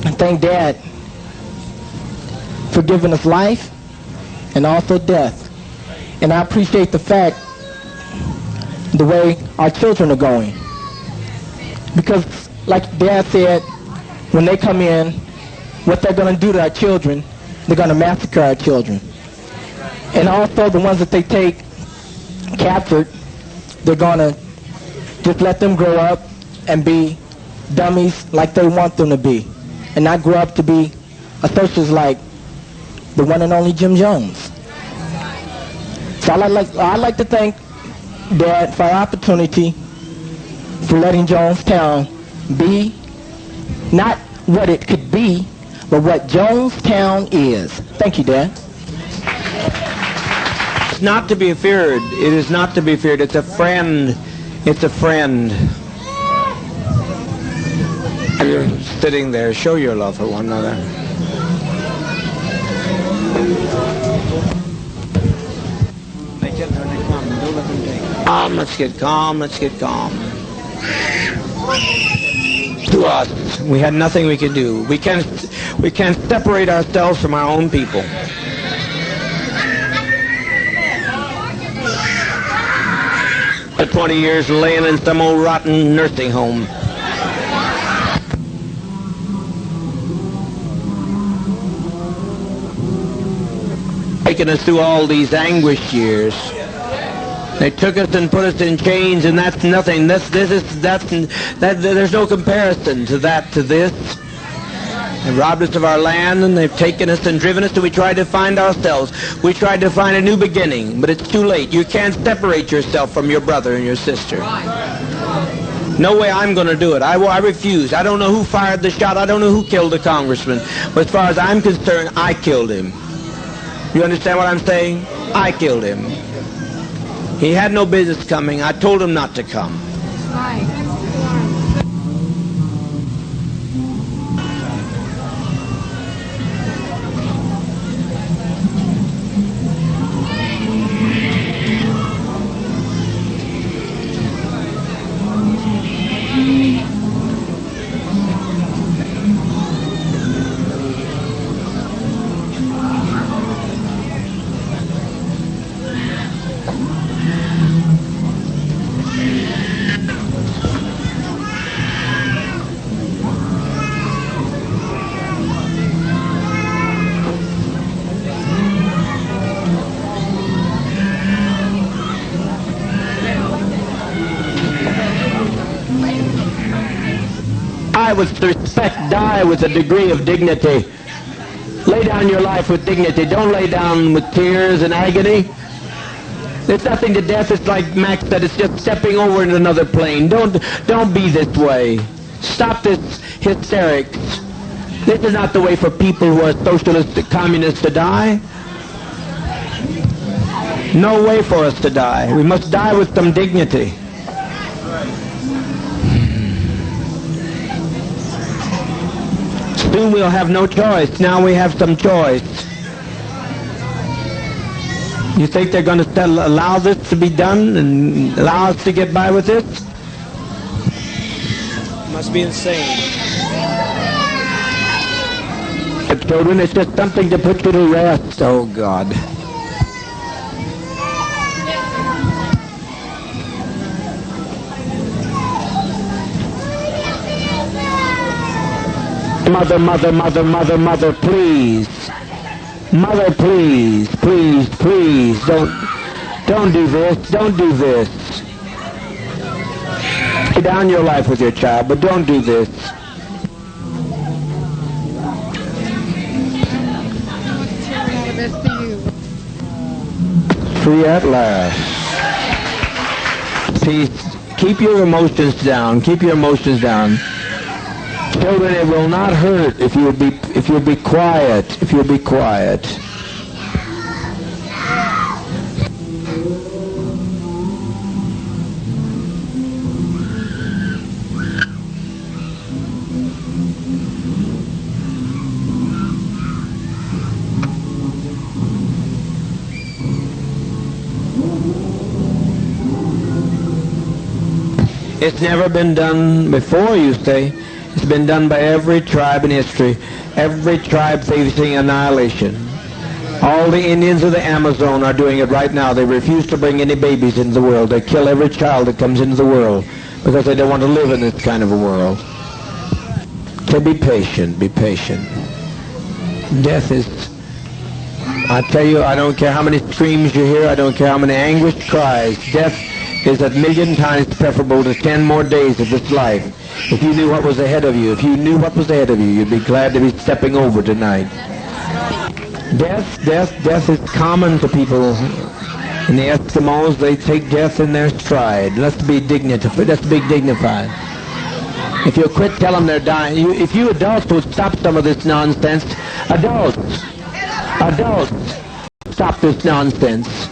and thank Dad for giving us life and also death. And I appreciate the fact, the way our children are going. Because like Dad said, when they come in, what they're going to do to our children, they're going to massacre our children. And also the ones that they take captured, they're going to just let them grow up and be dummies like they want them to be, and not grow up to be associates like the one and only Jim Jones. So I'd like to thank Dad for our opportunity for letting Jonestown be not what it could be, but what Jonestown is. Thank you, Dad. It's not to be feared. It is not to be feared. It's a friend. It's a friend. You're sitting there. Show your love for one another. Calm, let's get calm, let's get calm. To us, we had nothing we could do. We can't separate ourselves from our own people. For 20 years laying in some old rotten nursing home. Taking us through all these anguished years. They took us and put us in chains, and that's nothing. There's no comparison to that, to this. They robbed us of our land, and they've taken us and driven us, and we tried to find ourselves. We tried to find a new beginning, but it's too late. You can't separate yourself from your brother and your sister. No way I'm going to do it. I refuse. I don't know who fired the shot. I don't know who killed the congressman. But as far as I'm concerned, I killed him. You understand what I'm saying? I killed him. He had no business coming. I told him not to come. Right. Die with respect, die with a degree of dignity. Lay down your life with dignity. Don't lay down with tears and agony. There's nothing to death. It's like Max said, it's just stepping over into another plane. Don't be this way. Stop this hysterics. This is not the way for people who are socialists, communists to die. No way for us to die. We must die with some dignity. Soon we'll have no choice. Now we have some choice. You think they're going to allow this to be done and allow us to get by with this? Must be insane. Children, it's just something to put you to rest. Oh, God. Mother, mother, mother, mother, mother, please. Mother, please, please, please, don't do this, don't do this. Lay down your life with your child, but don't do this. Free at last. Please, keep your emotions down, keep your emotions down. Children, it will not hurt if you'll be quiet, if you'll be quiet. It's never been done before, you say. It's been done by every tribe in history. Every tribe facing annihilation. All the Indians of the Amazon are doing it right now. They refuse to bring any babies into the world. They kill every child that comes into the world because they don't want to live in this kind of a world. So be patient, be patient. Death is, I tell you, I don't care how many screams you hear, I don't care how many anguished cries. Death is a million times preferable to 10 more days of this life. If you knew what was ahead of you, you'd be glad to be stepping over tonight. Death is common to people. And the Eskimos, they take death in their stride. Let's be dignified. If you quit telling them they're dying, if you adults would stop some of this nonsense, adults, stop this nonsense.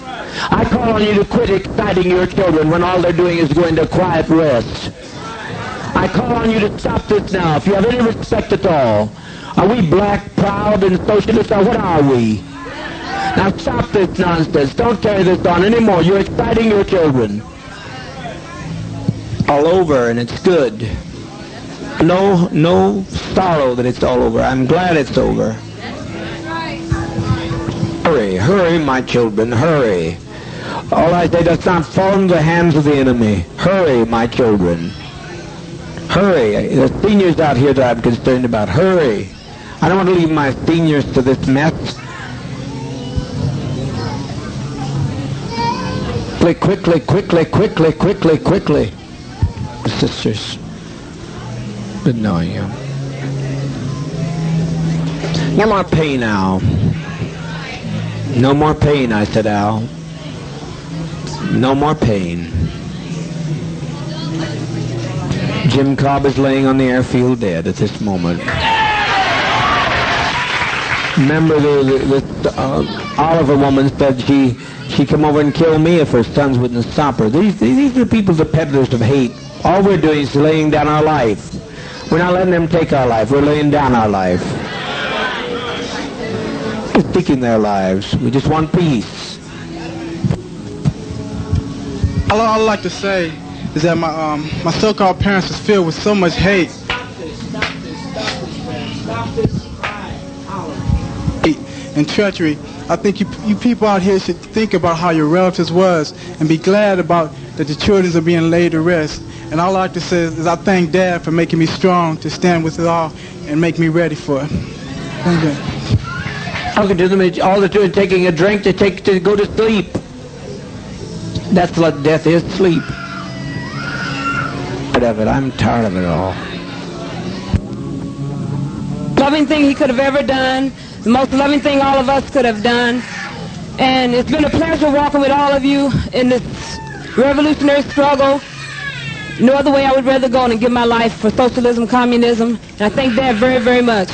I call on you to quit exciting your children when all they're doing is going to quiet rest. I call on you to stop this now. If you have any respect at all, are we black, proud, and socialist, or what are we? Now stop this nonsense. Don't carry this on anymore. You're exciting your children. All over, and it's good. No sorrow that it's all over. I'm glad it's over. Hurry, my children, hurry. All I say does not fall into the hands of the enemy. Hurry, my children. Hurry. There's seniors out here that I'm concerned about. Hurry. I don't want to leave my seniors to this mess. Quickly. Sisters, good knowing you. No more pain, Al. No more pain, I said, Al. No more pain. Jim Cobb is laying on the airfield dead at this moment. Remember the Oliver woman said she'd come over and kill me if her sons wouldn't stop her. These are people, the peddlers of hate. All we're doing is laying down our life. We're not letting them take our life. We're laying down our life. We're seeking their lives. We just want peace. All I'd like to say is that my so-called parents was filled with so much hate. And treachery. I think you people out here should think about how your relatives was and be glad about that the children are being laid to rest. And all I like to say is I thank Dad for making me strong to stand with it all and make me ready for it. Thank you. I can do them all they're doing, taking a drink to go to sleep. That's what death is, sleep. I'm tired of it all. Loving thing he could have ever done. The most loving thing all of us could have done. And it's been a pleasure walking with all of you in this revolutionary struggle. No other way I would rather go than give my life for socialism, communism. And I thank Dad very, very much.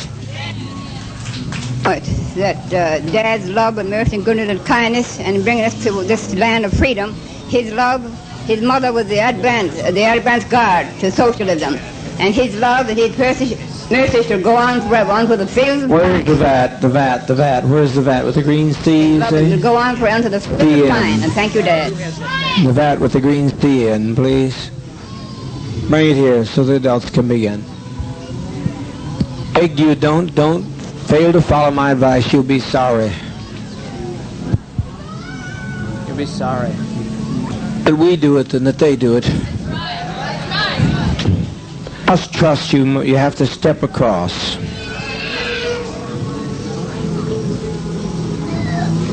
That Dad's love and mercy and goodness and kindness and bringing us to this land of freedom. His love, his mother was the advance guard to socialism. And his love and his mercy should go on forever, on for the fields. Where's the vat? Where's the vat with the green sea? Should go on forever to the fields of pine. And thank you, Dad. The vat with the green sea in, please. Bring it here so the adults can begin. Beg you, don't fail to follow my advice. You'll be sorry. You'll be sorry. That we do it than that they do it. Must trust you. You have to step across.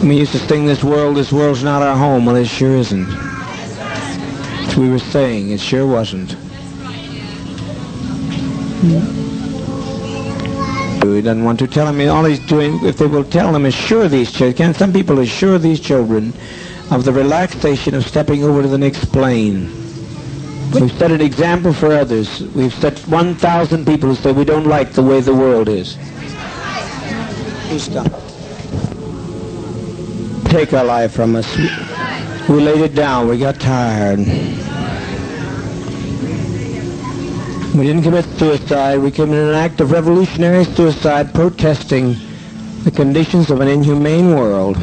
We used to sing this world's not our home. Well, it sure isn't. As we were saying, it sure wasn't. He doesn't want to tell him. All he's doing, if they will tell him, assure these children. Some people assure these children of the relaxation of stepping over to the next plane. We've set an example for others. We've set 1,000 people who say we don't like the way the world is. Who's done? Take our life from us. We laid it down. We got tired. We didn't commit suicide. We committed an act of revolutionary suicide protesting the conditions of an inhumane world.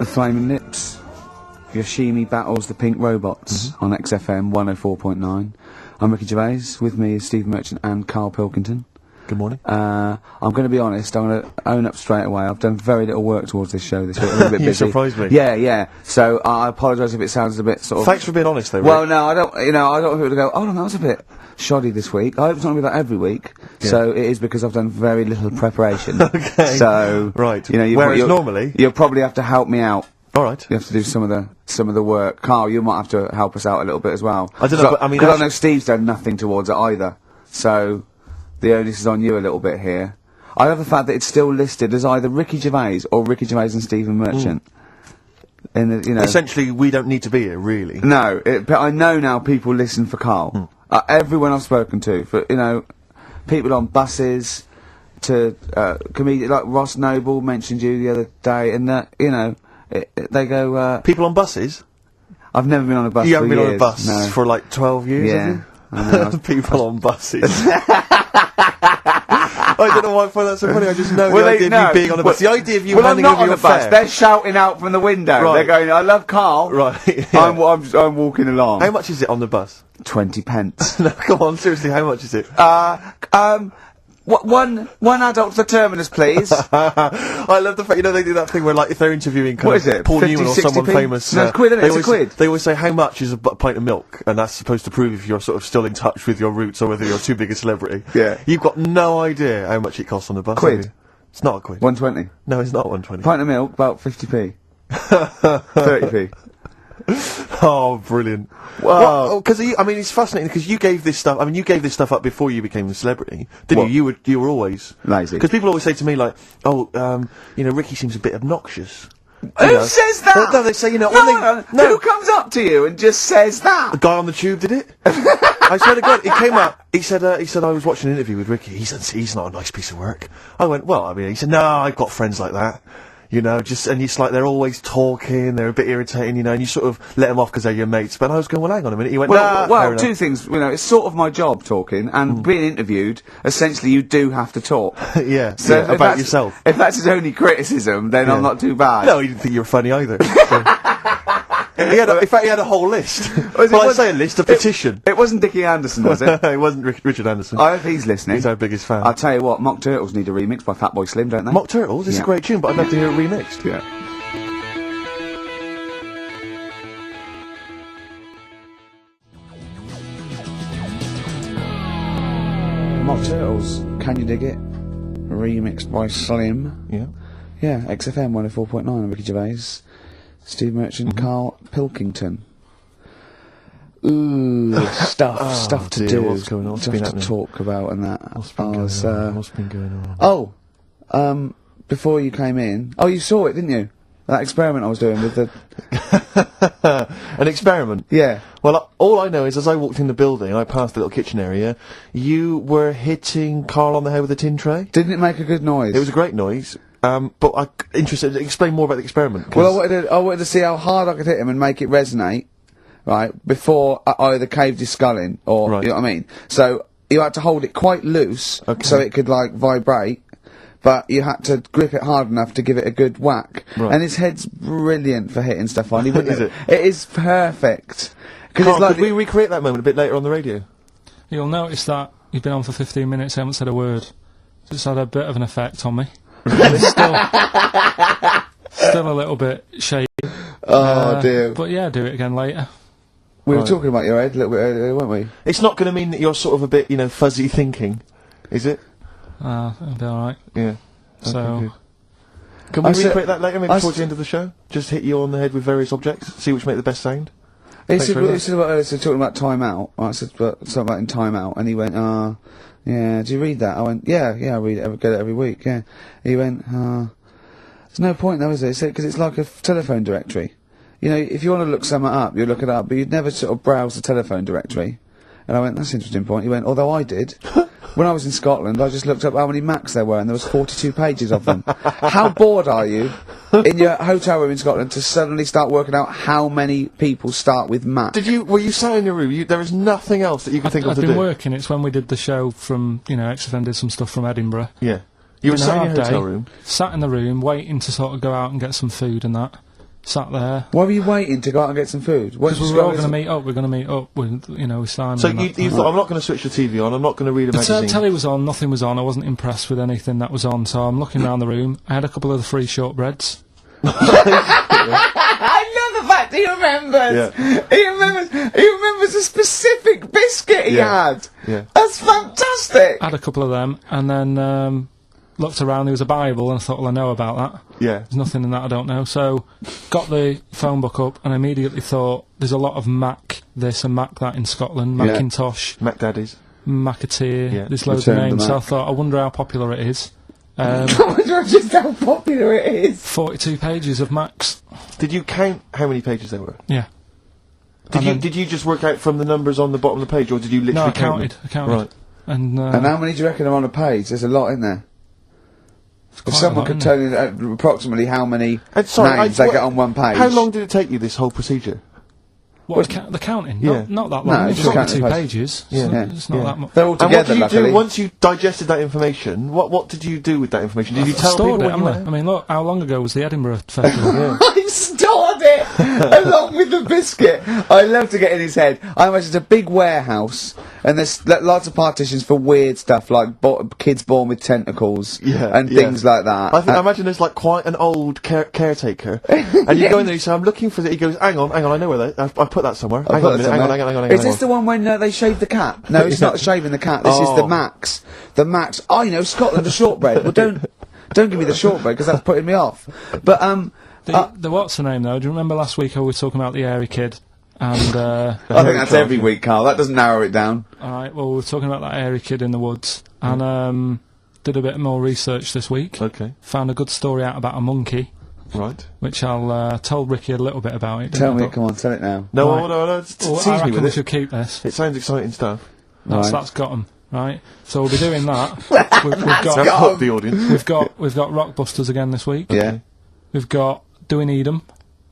The Flaming Lips. Yoshimi battles the Pink Robots on XFM 104.9. I'm Ricky Gervais. With me is Steve Merchant and Carl Pilkington. Good morning. I'm going to be honest. I'm going to own up straight away. I've done very little work towards this show this week. A little bit busy. You surprised me. Yeah. So I apologise if it sounds a bit sort of. Thanks for being honest, though. Rick. Well, no, I don't. I don't want people to go. Oh, no, that was a bit shoddy this week. I hope it's not going to be that every week. Yeah. So it is because I've done very little preparation. Okay. So right. Whereas normally you'll probably have to help me out. All right. You have to do some of the work. Carl, you might have to help us out a little bit as well. I don't know, but I mean, because I know Steve's done nothing towards it either. So the onus is on you a little bit here. I love the fact that it's still listed as either Ricky Gervais or Ricky Gervais and Stephen Merchant. And essentially, we don't need to be here, really. No, but I know now people listen for Carl. Everyone I've spoken to, for people on buses, to comedians like Ross Noble mentioned you the other day, and they go. People on buses. I've never been on a bus. You haven't been years. on a bus No. for like 12 years. Yeah. Have you? People on buses. I don't know why I find that so funny. I just know the idea of you being on a bus. The idea of you handing over your fare. They're shouting out from the window. Right. They're going, "I love Carl." Right. Yeah. I'm walking along. How much is it on the bus? 20 pence. No, come on, seriously, how much is it? One adult to the terminus, please. I love the fact, they do that thing where, like, if they're interviewing What is it, Paul 50, Newman or 60p? someone famous... No, it's quid, isn't it? It's a quid. They always say, how much is a pint of milk? And that's supposed to prove if you're sort of still in touch with your roots or whether you're too big a celebrity. Yeah. You've got no idea how much it costs on the bus. Quid? Have you? It's not a quid. 120. No, it's not 120. Pint of milk, about 50p. 30p. Oh, brilliant. Wow. Because, it's fascinating, because you gave this stuff up before you became a celebrity, didn't What? you? You were always... Lazy. Because people always say to me, like, Ricky seems a bit obnoxious. Who says that? No, they say, Who comes up to you and just says that? The guy on the tube did it. I swear to God, he came up. He said, I was watching an interview with Ricky. He said, he's not a nice piece of work. I went, he said, no, I've got friends like that. And it's like they're always talking, they're a bit irritating, and you sort of let them off because they're your mates. But I was going, well, hang on a minute. He went, well, two things. It's sort of my job talking, and being interviewed, essentially you do have to talk. Yeah, So yeah, about yourself. If that's his only criticism, then I'm not too bad. No, he didn't think you were funny either. So. In fact, he had a whole list. I say a list, a petition. It wasn't Dickie Anderson, was it? It wasn't Richard Anderson. I hope he's listening. He's our biggest fan. I'll tell you what, Mock Turtles need a remix by Fatboy Slim, don't they? Mock Turtles? It's a great tune, but I'd love to hear it remixed. Yeah. Mock Turtles, Can You Dig It? Remixed by Slim. Yeah. Yeah, XFM 104.9, I'm Ricky Gervais. Steve Merchant, Carl Pilkington. Ooh, stuff to do. What's going on? Stuff to talk about and that. What's been going on? Before you came in. Oh, you saw it, didn't you? That experiment I was doing with the... An experiment? Yeah. Well, all I know is as I walked in the building, I passed the little kitchen area, you were hitting Carl on the head with a tin tray. Didn't it make a good noise? It was a great noise. But I'm interested, explain more about the experiment. Well, I wanted to see how hard I could hit him and make it resonate, right, before I either caved his skull in, or, Right. you know what I mean? So, you had to hold it quite loose, so it could, vibrate, but you had to grip it hard enough to give it a good whack. Right. And his head's brilliant for hitting stuff on. Is it? It is perfect. Carl, could we recreate that moment a bit later on the radio? You'll notice that you've been on for 15 minutes, haven't said a word. It's had a bit of an effect on me. It's still a little bit shaky. Oh, dear. But yeah, do it again later. We were talking about your head a little bit earlier, weren't we? It's not going to mean that you're sort of a bit, fuzzy thinking, is it? It'll be alright. Yeah. So, Okay, can we recreate that later, maybe towards the end of the show? Just hit you on the head with various objects, see which make the best sound? He said talking about Time Out. I said something about in Time Out, and he went, yeah, do you read that? I went, yeah, I read it, get it every week, yeah. He went, there's no point though, is there? He said, because it's like a telephone directory. If you want to look something up, you look it up, but you'd never sort of browse the telephone directory. And I went, that's an interesting point. He went, although I did. When I was in Scotland, I just looked up how many Macs there were, and there was 42 pages of them. How bored are you in your hotel room in Scotland to suddenly start working out how many people start with Mac? Were you sat in your room? There is nothing else that you can think of to do? I've been working. It's when we did the show from, XFM did some stuff from Edinburgh. Yeah. You were sat in your hotel room? Sat in the room, waiting to sort of go out and get some food and that. sat there. Why were you waiting to go out and get some food? Because we were all going to meet up. We're going to meet up with, with Simon. So and you thought, I'm not going to switch the TV on, I'm not going to read a the magazine. telly was on, nothing was on. I wasn't impressed with anything that was on, so I'm looking around the room. I had a couple of the free shortbreads. I love the fact he remembers. Yeah. He remembers a specific biscuit he had. Yeah. That's fantastic. I had a couple of them, and then looked around. There was a Bible, and I thought, well, I know about that. Yeah. There's nothing in that I don't know. So, got the phone book up, and I immediately thought, there's a lot of Mac this and Mac that in Scotland. Yeah. Macintosh, Mac Daddies. Macateer. Yeah. There's loads Return of to names. So I Mac. thought, I wonder how popular it is. I wonder just how popular it is. 42 pages of Macs. Did you count how many pages there were? Yeah. Did you just work out from the numbers on the bottom of the page, or did you literally No, I count counted. them? I counted. Right. And how many do you reckon are on a page? There's a lot in there. If quite a someone lot, could isn't tell you approximately how many And sorry, names they get on one page. How long did it take you, this whole procedure? What, the counting? Yeah. Not that No, long. it's It's just counting 42 the pages. Yeah. It's, Yeah. it's not that much. They're all And what together, did you luckily. do once you digested that information? What did you do with that information? Did you tell stored people it, when you haven't I? went? I mean, look, how long ago was the Edinburgh Festival? I stored it along with the biscuit. I love to get in his head. I imagine it's a big warehouse, and there's lots of partitions for weird stuff like kids born with tentacles and things like that. I imagine there's like quite an old caretaker, and you go in there. You say, "I'm looking for that." He goes, "Hang on, I know where that. I put that somewhere. Hang on a minute, hang on. Is this the one when they shave the cat? No, it's not shaving the cat. This is the Max. The Max. I know Scotland, the shortbread. Well, don't give me the shortbread because that's putting me off. But the what's the name though? Do you remember last week how we were talking about the airy kid? And I think that's every week, Carl. That doesn't narrow it down. all right, well, we were talking about that airy kid in the woods, and did a bit more research this week. Okay. Found a good story out about a monkey, Right. which I'll told Ricky a little bit about it. Tell didn't me, I? come on, tell it now. No, Right. no. Well, Tease I me reckon with we it. should keep this. It sounds exciting stuff. That's got 'em, right? So we'll be doing that. we've That's got hooked the audience. we've got Rockbusters again this week. Yeah, We've got Do We Need 'Em?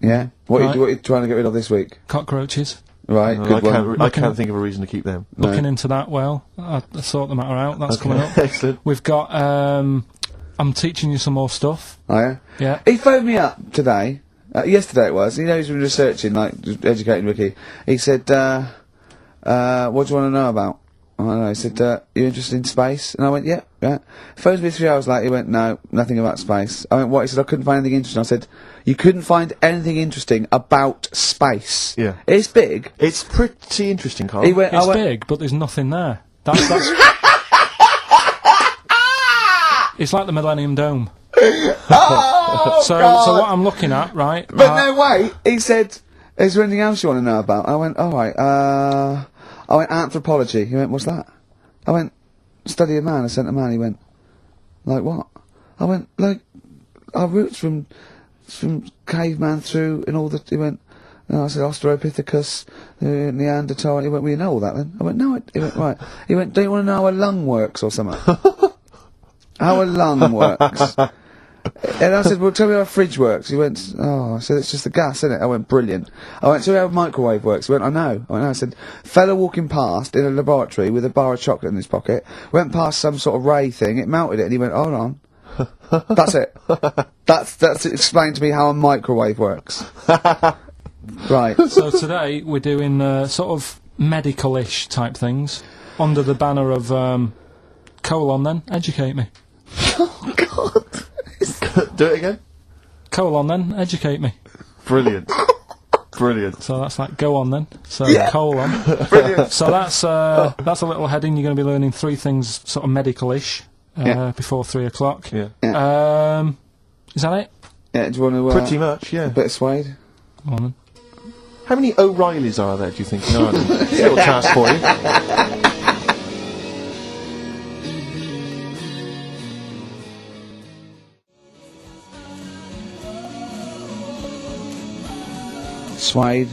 yeah. What Right. are you trying to get rid of this week? Cockroaches. Right, No, good one. I can't think of a reason to keep them. Looking into that, well, I sort the matter out. That's coming up. Excellent. We've got I'm teaching you some more stuff. Oh, yeah? Yeah. He phoned me up today. Yesterday it was. He knows he's been researching, like, just educating Ricky. He said, what do you want to know about? I don't know. He said, you interested in space? And I went, yeah. Phones me 3 hours later. He went, no, nothing about space. I went, what? He said, I couldn't find anything interesting. I said, you couldn't find anything interesting about space. Yeah. It's big. It's pretty interesting, Carl. He went, It's big, but there's nothing there. That's it's like the Millennium Dome. oh, So God. what I'm looking at, right? But no, wait. He said, is there anything else you want to know about? I went, alright, I went, anthropology. He went, what's that? I went, study of man, a centre man. He went, like what? I went, like, our roots from caveman through and all the, he went, I said, Australopithecus, Neanderthal. He went, well, you know all that then? I went, no. He went, right. He went, do you want to know how a lung works or something? How a lung works? And I said, well, tell me how a fridge works. He went, oh, I said, it's just the gas, isn't it? I went, brilliant. I went, tell me how a microwave works. He went, I know. I went, no. I said, fella walking past in a laboratory with a bar of chocolate in his pocket, went past some sort of ray thing, it melted it, and he went, hold on. That's it. That's explained to me how a microwave works. Right. So today we're doing sort of medical-ish type things under the banner of colon. Then educate me. Oh, God. Do it again. Colon. Then educate me. Brilliant. Brilliant. So that's like go on then. So Yeah. colon. Brilliant. So that's a little heading. You're going to be learning 3 things sort of medical-ish before 3 o'clock. Yeah. Is that it? Yeah, do you want to... Pretty much, yeah. A bit of suede? Go on then. How many O'Reillys are there, do you think? No, it's a little task for you. Suede,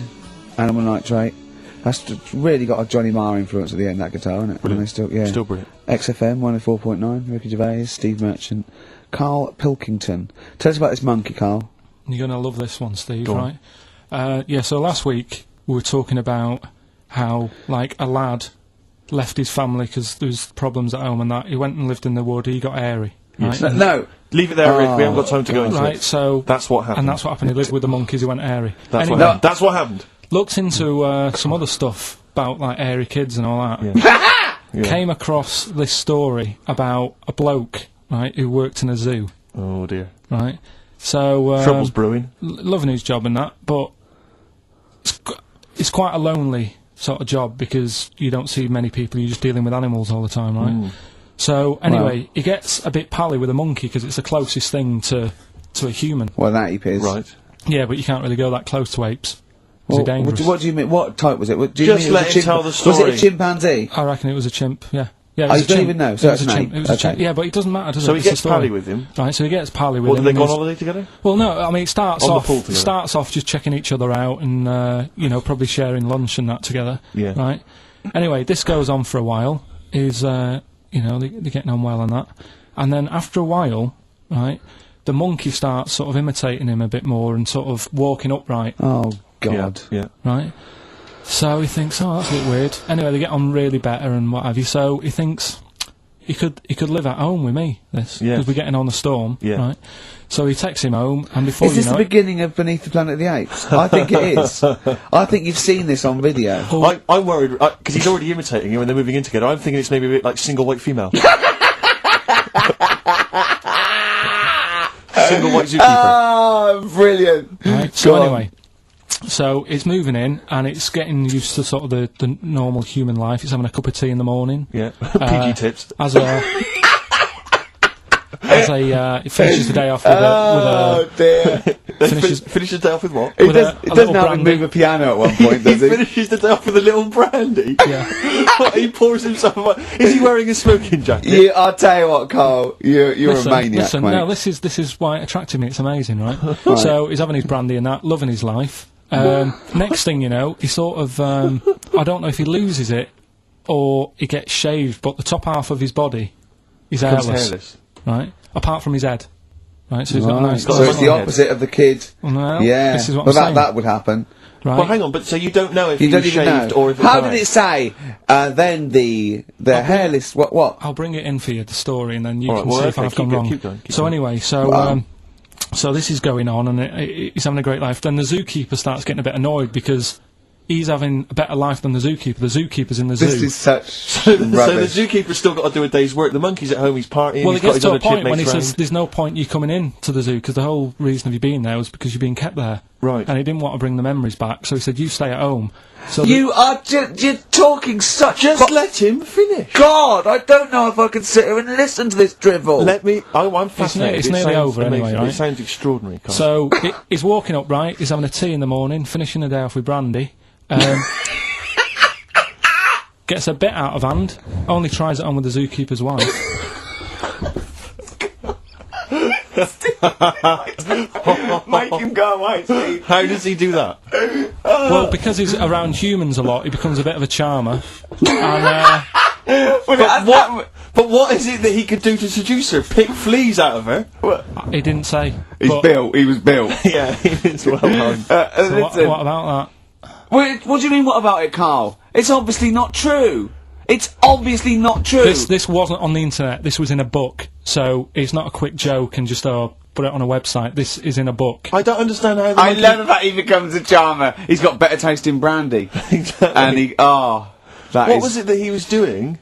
Animal Nitrate. That's really got a Johnny Marr influence at the end, that guitar, isn't it? Brilliant. Still Brilliant. XFM 104.9, Ricky Gervais, Steve Merchant, Carl Pilkington. Tell us about this monkey, Carl. You're going to love this one, Steve, Go on. right? Yeah, so last week we were talking about how, like, a lad left his family because there was problems at home and that. He went and lived in the wood, he got airy. Yes. Right? No. Leave it there, Rick. We haven't got time to go into Right, it. so... That's what happened. And that's what happened. He lived with the monkeys, he went airy. That's Anyway, what happened. That's what happened. looked into some other stuff about, like, airy kids and all that. Yeah. Came across this story about a bloke, right, who worked in a zoo, Oh dear. right? So... Trouble's brewing. loving his job and that, but it's quite a lonely sort of job because you don't see many people, you're just dealing with animals all the time, right? So, anyway, he gets a bit pally with a monkey because it's the closest thing to a human. Well, that ape is. Right. Yeah, but you can't really go that close to apes. Well, They're dangerous. what do you mean? What type was it? Do you Just mean it was let a him tell the Was it story. a chimpanzee? I reckon it was a chimp, yeah. Yeah, it Oh, was you a don't chimp. even know, so It that's was a an chimp. ape. It was a Okay. chimp. Yeah, but it doesn't matter, does So it? he It's the gets story. pally with him. Right, so he gets pally with What, him. did they go on and holiday together? well, no, I mean, it starts On the off pool together. just checking each other out and, you know, probably sharing lunch and that together. Yeah. Right? Anyway, this goes on for a while. You know, they're getting on well and that. And then after a while, right, the monkey starts sort of imitating him a bit more and sort of walking upright, Oh, God. Yeah. right? So he thinks, oh, that's a bit weird. Anyway, they get on really better and what have you. So he thinks he could live at home with me, this, Yeah. because we're getting on a storm, Yeah. right? So he takes him home, and before Is you this know the it, beginning of Beneath the Planet of the Apes? I think it is. I think you've seen this on video. I'm worried because he's already imitating him and they're moving in together. I'm thinking it's maybe a bit like Single White Female. Single White Zookeeper. Oh, brilliant. right? So Go on. anyway, so it's moving in, and it's getting used to sort of the normal human life. It's having a cup of tea in the morning. Yeah. PG tips. As he finishes the day off with Oh, dear. finishes Finish the day off with what? He with does, a he little doesn't have to brandy. move a piano at one point, He does he? finishes the day off with a little brandy. yeah. What, he pours himself. Is he wearing a smoking jacket? You, I'll tell you what, Carl. You're a maniac, listen, mate. no, this is why it attracted me. It's amazing, right? So he's having his brandy and that, loving his life. Next thing you know, he sort of I don't know if he loses it or he gets shaved, but the top half of his body is Becomes hairless, hairless. right? Apart from his head, right? So he's got a Right. nice. So it's the head. opposite of the kid. Well, Yeah. this is what well, I'm saying. that would happen. right? Well, hang on, but so you don't know if You he don't was even shaved know. or if it How died? did it say? Then the hairless. What? I'll bring it in for you, the story, and then you All right, can well, see if okay, I've keep gone going, wrong. keep going, keep So going. anyway, so Wow. so this is going on, and he's having a great life. Then the zookeeper starts getting a bit annoyed because he's having a better life than the zookeeper. The zookeeper's in the This zoo. is such So the rubbish. zookeeper's still got to do a day's work. The monkey's at home, he's partying, well, he's it got gets his to a other point when he chipmates says round. there's no point you coming in to the zoo because the whole reason of you being there was because you're being kept there. Right. And he didn't want to bring the memories back, so he said, you stay at home. So You are you're talking such. Just let him finish. God, I don't know if I can sit here and listen to this drivel. Let me. I'm fascinated. it's It nearly sounds over anyway, amazing. right? It sounds extraordinary. Carl. So he's walking up right, he's having a tea in the morning, finishing the day off with brandy. Gets a bit out of hand, only tries it on with the zookeeper's wife. Make him go away, Steve. How does he do that? Well, because he's around humans a lot, he becomes a bit of a charmer. And, But what is it that he could do to seduce her? Pick fleas out of her? he didn't say. He's but- built. He was built. Yeah, it's well done. So what about What do you mean? What about it, Carl? It's obviously not true. It's obviously not true. that? This wasn't on the internet, this was in a book, so it's not a quick joke and just put it on a website. This is in a book. I don't understand how the I monkey... love that he becomes a charmer. He's got better taste in brandy. Exactly. And he, that What is- was it that he was doing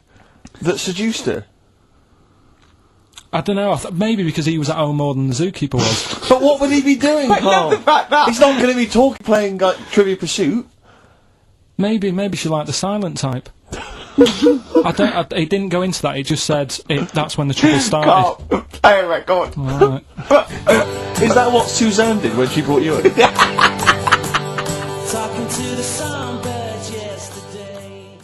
that seduced her? I don't know, maybe because he was at home more than the zookeeper was. But what would he be doing, I love Carl? the fact that- He's not going to be playing like, Trivia Pursuit. Maybe she liked the silent type. It didn't go into that, it just said that's when the trouble started. Carl, play a record. Alright. Is that what Suzanne did when she brought you in? Talking to the songbirds yesterday.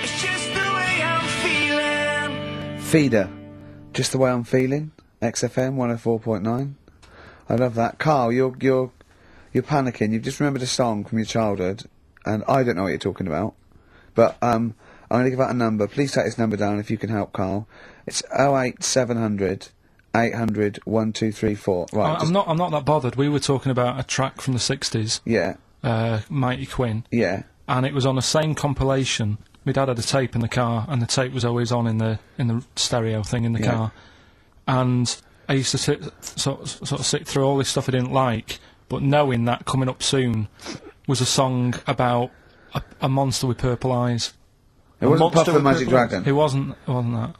It's just the way I'm feeling. Feeder. Just the way I'm feeling. XFM 104.9. I love that. Carl, you're panicking. You've just remembered a song from your childhood, and I don't know what you're talking about. But I'm going to give out a number. Please take this number down if you can help, Carl. It's 08700 800 1234. Right. I'm not that bothered. We were talking about a track from the 60s, Yeah. Mighty Quinn, Yeah. and it was on the same compilation my dad had a tape in the car, and the tape was always on in the stereo thing in the car. And I used to sort of sit through all this stuff I didn't like, but knowing that coming up soon was a song about a monster with purple eyes. It wasn't Puff the Magic Dragon. It wasn't that.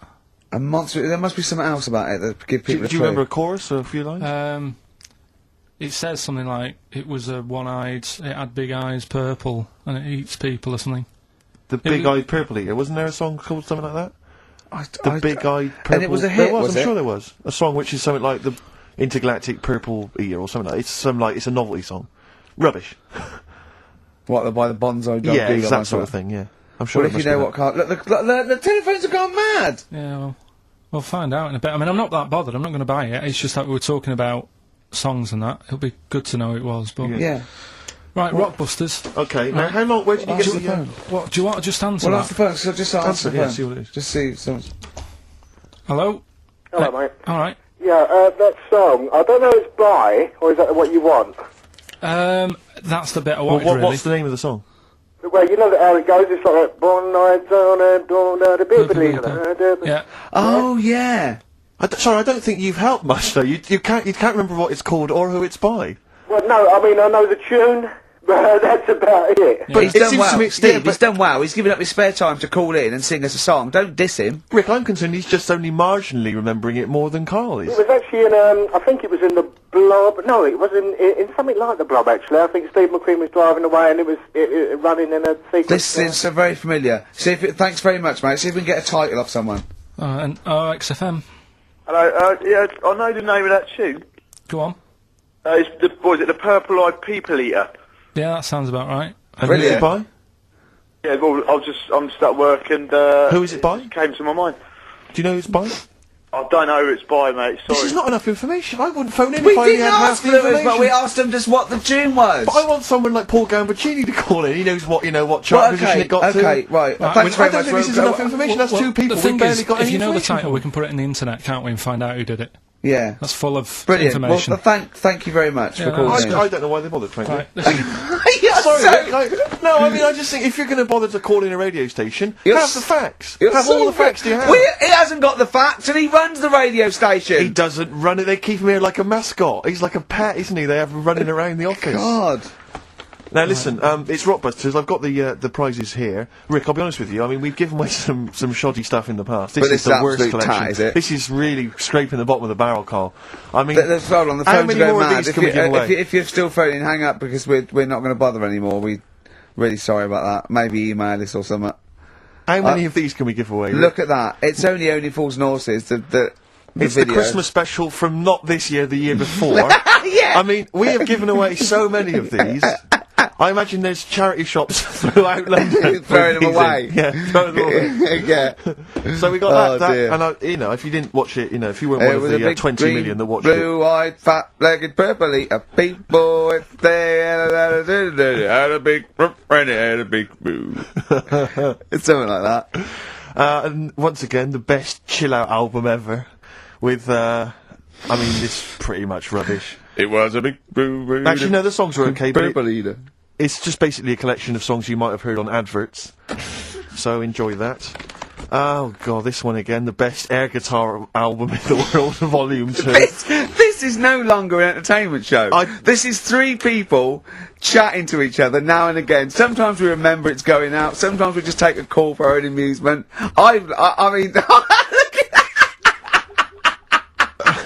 A monster. There must be something else about it that give people. Do you remember a chorus or a few lines? It says something like, it was a one-eyed, it had big eyes, purple, and it eats people or something. The Big-Eyed Purple Eater. Wasn't there a song called something like that? The Big-Eyed Purple... And it was a hit, I'm sure there was. A song which is something like the Intergalactic Purple Eater or something like that. It's a novelty song. Rubbish. What, by the Bonzo Dog? Yeah, it's that sort of thing, yeah. I'm sure Well, if you know what car... Look, the telephones have gone mad! Yeah, well, we'll find out in a bit. I mean, I'm not that bothered. I'm not going to buy it. It's just that we were talking about songs and that. It'll be good to know who it was, but... Yeah. Right, Rockbusters. Okay, now how long... Where did you get the phone? What, do you want to just answer Well, that? ask the phone, so just answer the phone. See what it is. Just see... Hello? Hello, mate. Alright. Yeah, that song, I don't know if it's by, or is that what you want? That's the bit I wanted, really. What's the name of the song? Well, you know how it goes, it's like that, one night on a dawn, the Yeah. Oh, yeah! Sorry, I don't think you've helped much, though. You can't remember what it's called or who it's by. Well, no, I mean, I know the tune, but that's about it. But he's It done seems well, to me- Steve, yeah, he's done well. He's given up his spare time to call in and sing us a song. Don't diss him. Rick, I'm concerned he's just only marginally remembering it more than Carl is. It was actually in, I think it was in the Blob, no, it was in something like the Blob, actually. I think Steve McQueen was driving away and it was running in a sequence. This is so very familiar. Thanks very much, mate. See if we can get a title off someone. And XFM. Hello, yeah, I know the name of that tune. Go on. It's the Purple-Eyed People Eater? Yeah, that sounds about right. And who's it by? Yeah, well, I'm just at work and... Who is it by? It came to my mind. Do you know who it's by? I don't know who it's by, mate, sorry. This is not enough information. I wouldn't phone in We if I only didn't had half ask the for those, information. but we asked him just what the tune was. But I want someone like Paul Gambaccini to call in. He knows what chart position it got to. Okay, right. Thanks I very don't much. think this is enough information. That's two people. The thing We barely is, got if any you know the information title, from. we can put it in the internet, can't we, and find out who did it. Yeah. That's full of Brilliant. information. Well, thank you very much for calling in. I don't know why they bothered, frankly. Right, listen. Sorry, no, I mean, I just think if you're going to bother to call in a radio station, have the facts. Have all the facts you have. He hasn't got the facts, and he runs the radio station. He doesn't run it. They keep him here like a mascot. He's like a pet, isn't he? They have him running around the office. God. Now listen, it's Rockbusters. I've got the prizes here. Rick, I'll be honest with you. I mean, we've given away some shoddy stuff in the past. This But is this the worst absolute collection. tat, is it? This is really scraping the bottom of the barrel, Carl. I mean, Hold on, the how phone's many going more of mad. these can we give away? If you're still phoning, hang up because we're not going to bother anymore. We're really sorry about that. Maybe email us or something. How many of these can we give away? Rick? Look at that. It's only Fools and Horses. It's video. the Christmas special from not this year, the year before. Yeah. I mean, we have given away so many of these. I imagine there's charity shops throughout London Throwing them away. Yeah, throwing them away. Yeah. So we got that, dear. and if you didn't watch it, if you weren't one of the 20 million that watched it. Blue-eyed, fat-legged, purple-eater people, if they had a big and had a big boo. It's something like that. And once again, the best chill-out album ever, with, this pretty much rubbish. It was a big boo. Actually, no, the songs were okay, but Purple-eater. it's just basically a collection of songs you might have heard on adverts. So enjoy that. Oh god, this one again, the best air guitar album in the world, Volume 2. This is no longer an entertainment show. This is three people chatting to each other now and again. Sometimes we remember it's going out. Sometimes we just take a call for our own amusement. I mean...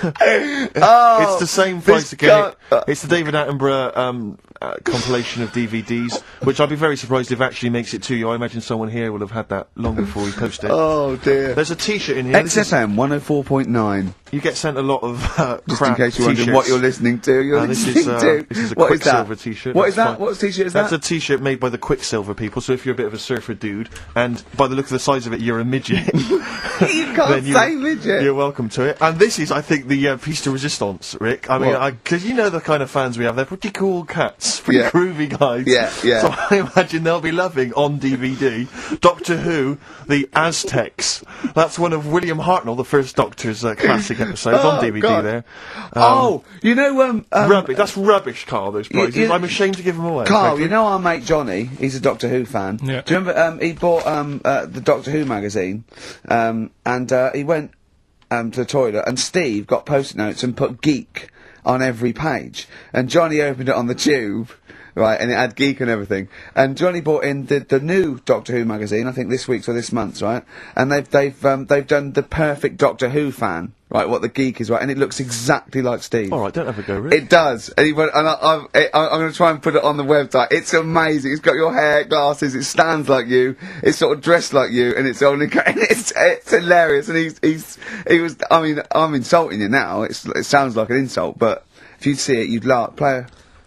It's the same price again. It's the David Attenborough compilation of DVDs, which I'd be very surprised if actually makes it to you. I imagine someone here will have had that long before we post it. Oh dear. There's a T-shirt in here. XFM 104.9. You get sent a lot of Just crap in case you're wondering what you're listening to. This is a What is that? Quicksilver T-shirt. What is That's that? fine. What T-shirt is That's that? a T-shirt made by the Quicksilver people. So if you're a bit of a surfer dude, and by the look of the size of it, you're a midget. You can't say midget. You're welcome to it. And this is, I think, the piece de resistance, Rick. I mean, What? because you know the kind of fans we have. They're pretty cool cats, pretty Yeah. groovy guys. Yeah, yeah. So I imagine they'll be loving on DVD Doctor Who, the Aztecs. That's one of William Hartnell, the first Doctor's classic fantastic episodes on DVD God. there. You know, Rubbish. That's rubbish, Carl, those prizes. I'm ashamed to give them away. Carl, frankly. you know our mate Johnny? He's a Doctor Who fan. Yeah. Do you remember, he bought, the Doctor Who magazine, and he went, to the toilet, and Steve got post-it notes and put geek on every page. And Johnny opened it on the tube, right, and it had geek and everything. And Johnny bought in the new Doctor Who magazine, I think this week's or this month's, right? And they've done the perfect Doctor Who fan, right, what the geek is, right, and it looks exactly like Steve. Alright, don't have a go, Rick. It does. And he went, and I'm going to try and put it on the website. It's amazing. It's got your hair, glasses, it stands like you, it's sort of dressed like you, and it's only, it's hilarious. And he was, I mean, I'm insulting you now, it sounds like an insult, but if you'd see it, you'd laugh.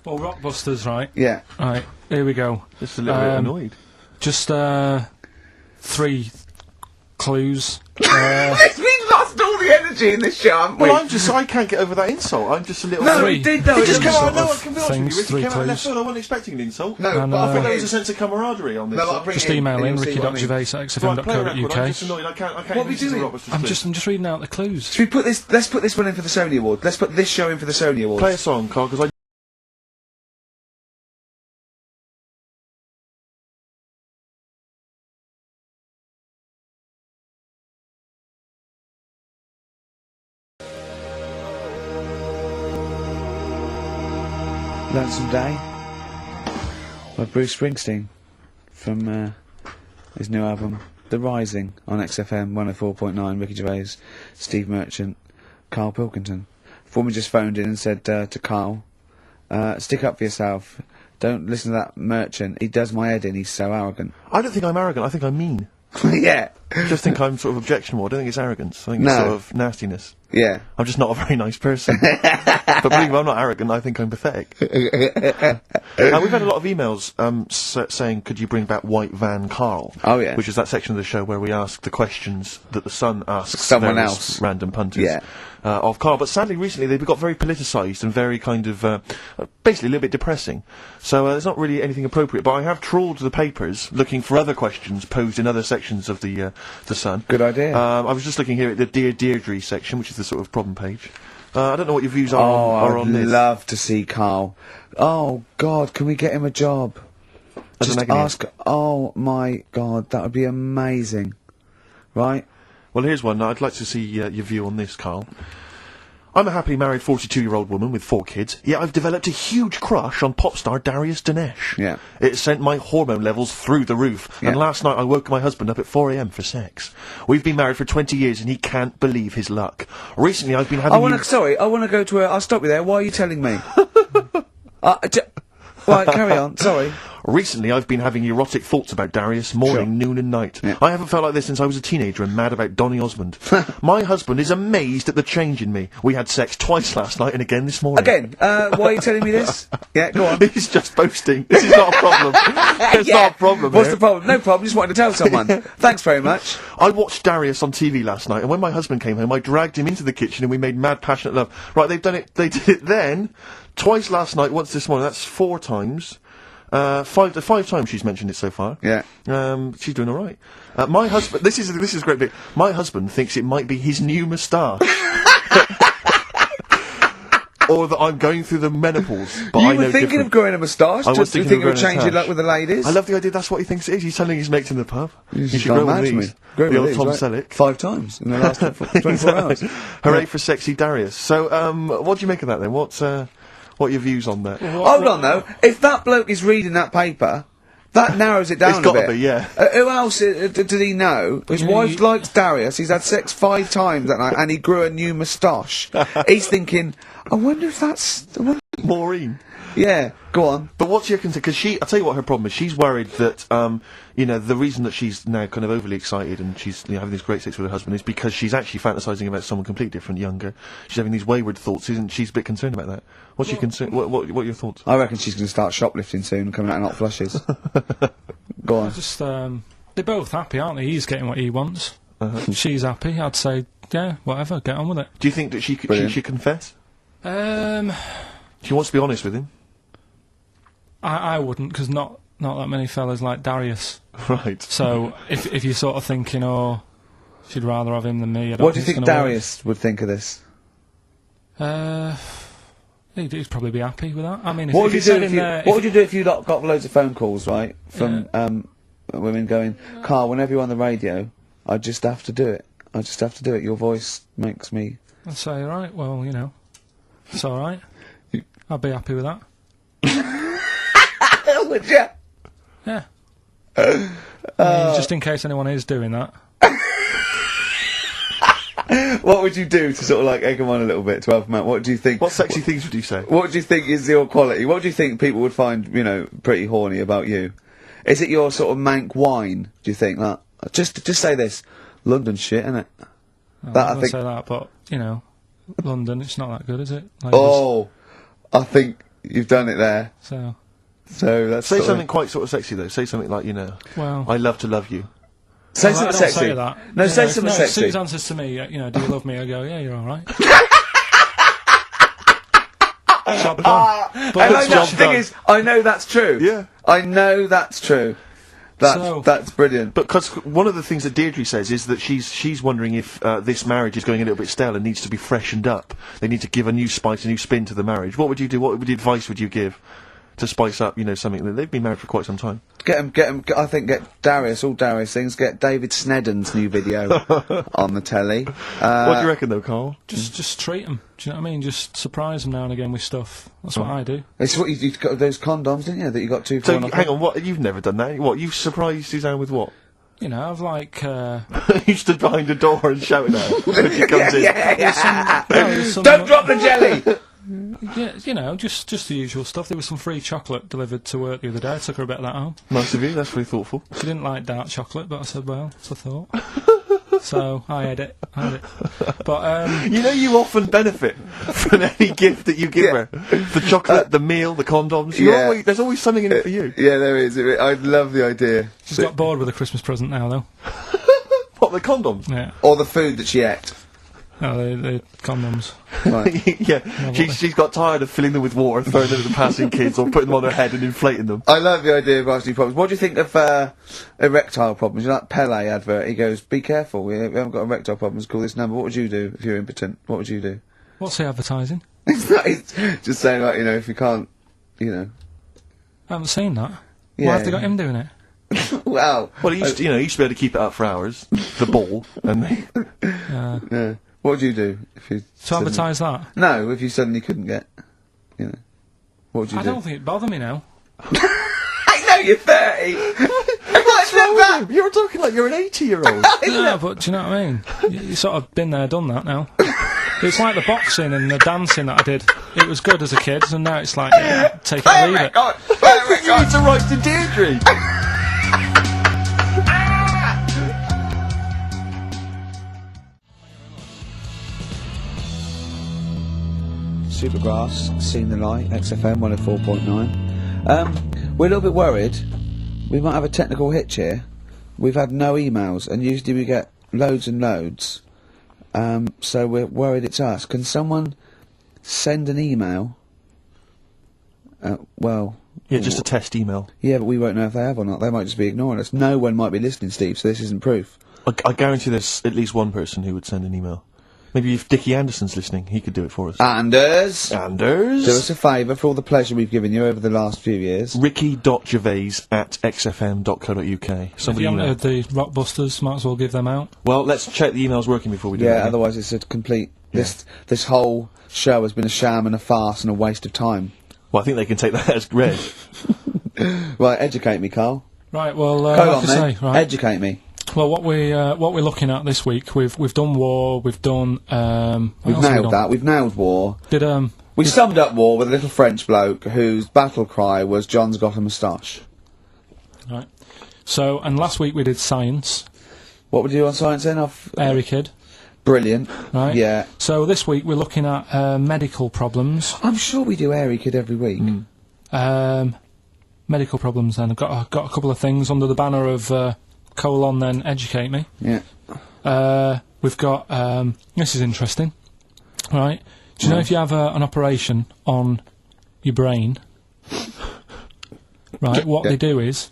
Well, Rockbusters, right? Yeah. Right, here we go. Just a little bit annoyed. Just, 3 clues. We've lost all the energy in this show, haven't we? Well, I can't get over that insult. I'm just a little... No, Three. he did though. It just came Sort out, of I can be honest with you, things, Rick, it 3 came out left clues. field. I wasn't expecting an insult. No, And, but I I think thought there it was a is. sense of camaraderie on this. No, I'll bring Just it in email and in, you'll see what I mean. ricky.gervais@xfm.co.uk. I'm just annoyed. I can't What are we listen to doing? Robert's I'm just reading out the clues. Should we put this? Let's put this one in for the Sony Award. Let's put this show in for the Sony Award. Play a song, Carl, because I... Lonesome Day by Bruce Springsteen from his new album The Rising on XFM 104.9. Ricky Gervais, Steve Merchant, Carl Pilkington. Foreman just phoned in and said to Carl, stick up for yourself, don't listen to that Merchant, he does my head in, he's so arrogant. I don't think I'm arrogant, I think I'm mean. Yeah. I just think I'm sort of objectionable. I don't think it's arrogance. I think No. it's sort of nastiness. Yeah. I'm just not a very nice person. But believe me, I'm not arrogant, I think I'm pathetic. We've had a lot of emails saying, could you bring back White Van Carl? Oh, yeah. Which is that section of the show where we ask the questions that the Sun asks Someone various else. random punters Yeah. Of Carl. But sadly, recently, they've got very politicised and very kind of, basically a little bit depressing. So there's not really anything appropriate. But I have trawled the papers looking for other questions posed in other sections of the Sun. Good idea. I was just looking here at the Dear Deirdre section, which is the sort of problem page. I don't know what your views are on this. I'd love to see Carl. Oh, God, can we get him a job? As Just an agony. ask... Oh, my God, that would be amazing. Right? Well, here's one. I'd like to see your view on this, Carl. I'm a happily married 42-year-old woman with 4 kids, yet I've developed a huge crush on pop star Darius Dinesh. Yeah. It sent my hormone levels through the roof, and Yeah. last night I woke my husband up at 4 a.m. for sex. We've been married for 20 years and he can't believe his luck. Recently I've been having I want to go to a... I'll stop you there. Why are you telling me? Right, carry on. Sorry. Recently, I've been having erotic thoughts about Darius morning, noon and night. Yeah. I haven't felt like this since I was a teenager and mad about Donny Osmond. My husband is amazed at the change in me. We had sex twice last night and again this morning. Again, why are you telling me this? Yeah, go on. He's just boasting. This is not a problem. It's not a problem. What's here. the problem? No problem, just wanted to tell someone. Thanks very much. I watched Darius on TV last night, and when my husband came home, I dragged him into the kitchen and we made mad, passionate love. Right, they did it then, twice last night, once this morning. That's 4 times. 5 times she's mentioned it so far. Yeah. She's doing all right. My husband. This is a great bit. My husband thinks it might be his new moustache. Or that I'm going through the menopause, but I You know were thinking different. of growing a moustache? I was Do you thinking think of it would growing a change your moustache. luck with the ladies? I love the idea. That's what he thinks it is. He's telling his mates in the pub. You should can't grow one of imagine these. me. Grow The one old of Tom these, right? Selleck. 5 times in the last 24 hours. Hooray for sexy Darius. So, what do you make of that then? What are your views on that? Hold on though, if that bloke is reading that paper, that narrows it down It's a gotta bit. be, yeah. Who else did he know? His wife likes Darius, he's had sex 5 times that night, and he grew a new moustache. He's thinking, I wonder if that's... Maureen. Yeah, go on. But what's your concern? Because I'll tell you what her problem is. She's worried that, the reason that she's now kind of overly excited and she's having this great sex with her husband is because she's actually fantasising about someone completely different, younger. She's having these wayward thoughts, isn't she's a bit concerned about that. What's your concern? What are your thoughts? I reckon she's going to start shoplifting soon and coming out in hot flushes. Go on. Just, they're both happy, aren't they? He's getting what he wants. She's happy. I'd say, yeah, whatever, get on with it. Do you think that she should confess? She wants to be honest with him. I wouldn't, because not that many fellas like Darius. Right. So if you're sort of thinking, oh, she'd rather have him than me. What do you think Darius would think of this? He'd probably be happy with that. I mean, What would you do if you got loads of phone calls, right, from women going, Carl, whenever you're on the radio, I just have to do it. I just have to do it. Your voice makes me... I'd say, right, well, you know, it's alright. I'd be happy with that. Would you? Yeah. I mean, just in case anyone is doing that. What would you do to sort of like egg them on a little bit to help them out? What do you think? What sexy things would you say? What do you think is your quality? What do you think people would find, you know, pretty horny about you? Is it your sort of mank wine, do you think? Like, just say this. London shit, innit? I think say that, but, you know, London, it's not that good, is it? Like I think you've done it there. So that's say something quite sort of sexy though. Say something like, you know, well, I love to love you. Say something sexy. Say that. No, say something sexy. If Suze answers to me, you know, do you love me? I go, yeah, you're all right. Job done. The thing is, I know that's true. Yeah, I know that's true. That's brilliant. But because one of the things that Deirdre says is that she's wondering if this marriage is going a little bit stale and needs to be freshened up. They need to give a new spice, a new spin to the marriage. What would you do? What advice would you give to spice up, you know, something that they've been married for quite some time? Get I think get Darius, all Darius things, get David Snedden's new video on the telly. What do you reckon though, Carl? Just treat them. Do you know what I mean? Just surprise them now and again with stuff. That's what I do. It's what you got those condoms, didn't you, that you got two for So, hang on, what, you've never done that? What, you've surprised Suzanne with what? You know, I've like, you stood behind a door and shouted at her when she comes in. Don't drop the jelly! Yeah, you know, just the usual stuff. There was some free chocolate delivered to work the other day. I took her a bit of that home. Nice of you, that's very thoughtful. She didn't like dark chocolate, but I said, well, that's a thought. So, I had it. But, you know, you often benefit from any gift that you give her. The chocolate, the meal, the condoms. There's always something in it for you. Yeah, there is. I love the idea. She's got bored with a Christmas present now, though. What, the condoms? Yeah. Or the food that she ate? No, the condoms. Right. Yeah, she's got tired of filling them with water, throwing them at the passing kids, or putting them on her head and inflating them. I love the idea of asking problems. What do you think of erectile problems? You know that Pele advert? He goes, "Be careful, we haven't got erectile problems. Call this number." What would you do if you're impotent? What would you do? What's he advertising? He's just saying, like, you know, if you can't, you know. I haven't seen that. Yeah. Why have they got him doing it? Well, he used to, you know, he used to be able to keep it up for hours. The ball, and yeah. What would you do if you advertise that? No, if you suddenly couldn't get, you know, what would you do? I don't think it'd bother me now. I know you're 30. What's wrong? You were talking like you're an 80-year-old. No, but do you know what I mean? You sort of been there, done that now. It's like the boxing and the dancing that I did. It was good as a kid, and now it's like, take it or leave it. You need to write to Deirdre. Supergrass, Seen the Light, XFM 104.9. We're a little bit worried. We might have a technical hitch here. We've had no emails, and usually we get loads and loads. So we're worried it's us. Can someone send an email? Yeah, just a test email. Yeah, but we won't know if they have or not. They might just be ignoring us. No one might be listening, Steve, so this isn't proof. I guarantee there's at least one person who would send an email. Maybe if Dickie Anderson's listening, he could do it for us. Anders! Do us a favour for all the pleasure we've given you over the last few years. ricky.gervais@xfm.co.uk. If you haven't heard the Rockbusters, might as well give them out. Well, let's check the email's working before we do that. Yeah, otherwise it's a complete... This whole show has been a sham and a farce and a waste of time. Well, I think they can take that as read. Right, educate me, Carl. Right, well, like I say, educate me. Well, what we're looking at this week, we've done war, we've done we've nailed that. We've nailed war. We summed up war with a little French bloke whose battle cry was "John's got a moustache." Right. So, and last week we did science. What would you do on science then? Airy Kid. Brilliant. Right. Yeah. So this week we're looking at medical problems. I'm sure we do Airy Kid every week. Medical problems. Then I've got a couple of things under the banner of. Then educate me. Yeah. We've got, this is interesting, right? Do you know if you have an operation on your brain, right, what they do is,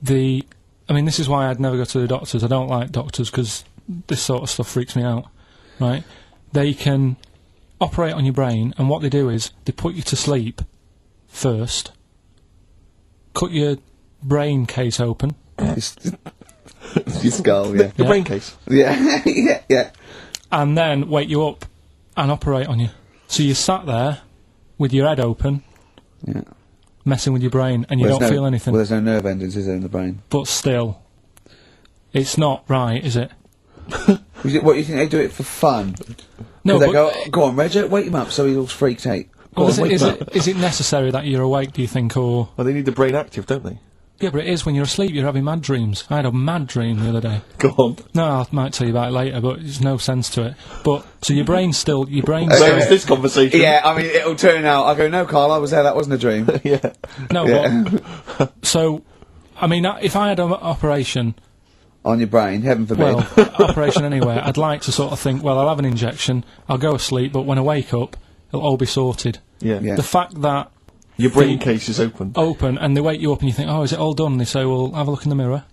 I mean, this is why I'd never go to the doctors. I don't like doctors because this sort of stuff freaks me out, right? They can operate on your brain, and what they do is they put you to sleep first, cut your brain case open. Your skull, yeah. The brain case. Yeah, yeah. And then wake you up and operate on you. So you sat there with your head open, Yeah. messing with your brain, and you Well, don't feel anything. Well, there's no nerve endings, is there, in the brain? But still, it's not right, is it? What, you think they do it for fun? No, they but go on, Reg, wake him up so he's all freaked out. well, is it necessary that you're awake, do you think, or... Well, they need the brain active, don't they? Yeah, but it is when you're asleep, you're having mad dreams. I had a mad dream the other day. Go on. No, I might tell you about it later, but there's no sense to it. But, so your brain's still... Where is this conversation? Yeah, I mean, it'll turn out, I go, no, Carl, I was there, that wasn't a dream. Yeah. No, Yeah. but... So, I mean, if I had an operation... On your brain, heaven forbid. Well, operation anywhere, I'd like to sort of think, well, I'll have an injection, I'll go asleep, but when I wake up, it'll all be sorted. Yeah. Yeah. The fact that... Your brain case is open. And they wake you up and you think, oh, is it all done? And they say, well, have a look in the mirror.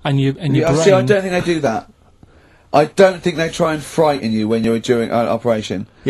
And your brain... See, I don't think they do that. I don't think they try and frighten you when you're during an operation. Yeah,